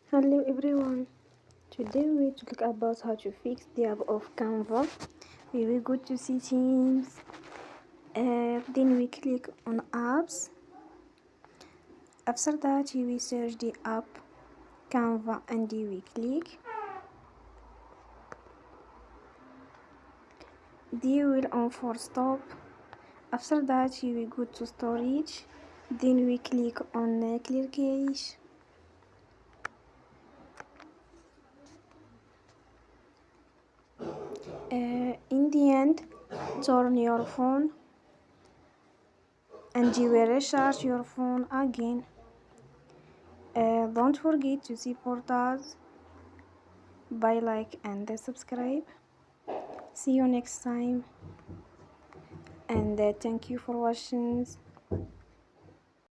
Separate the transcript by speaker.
Speaker 1: Hello everyone. Today we talk about how to fix the app of Canva. We will go to settings, then we click on apps. After that we search the app Canva and we click. They will on for stop. After that we go to storage. Then we click on clear cache. In the end, turn your phone and you will recharge your phone again. Don't forget to support us by like and subscribe. See you next time and thank you for watching.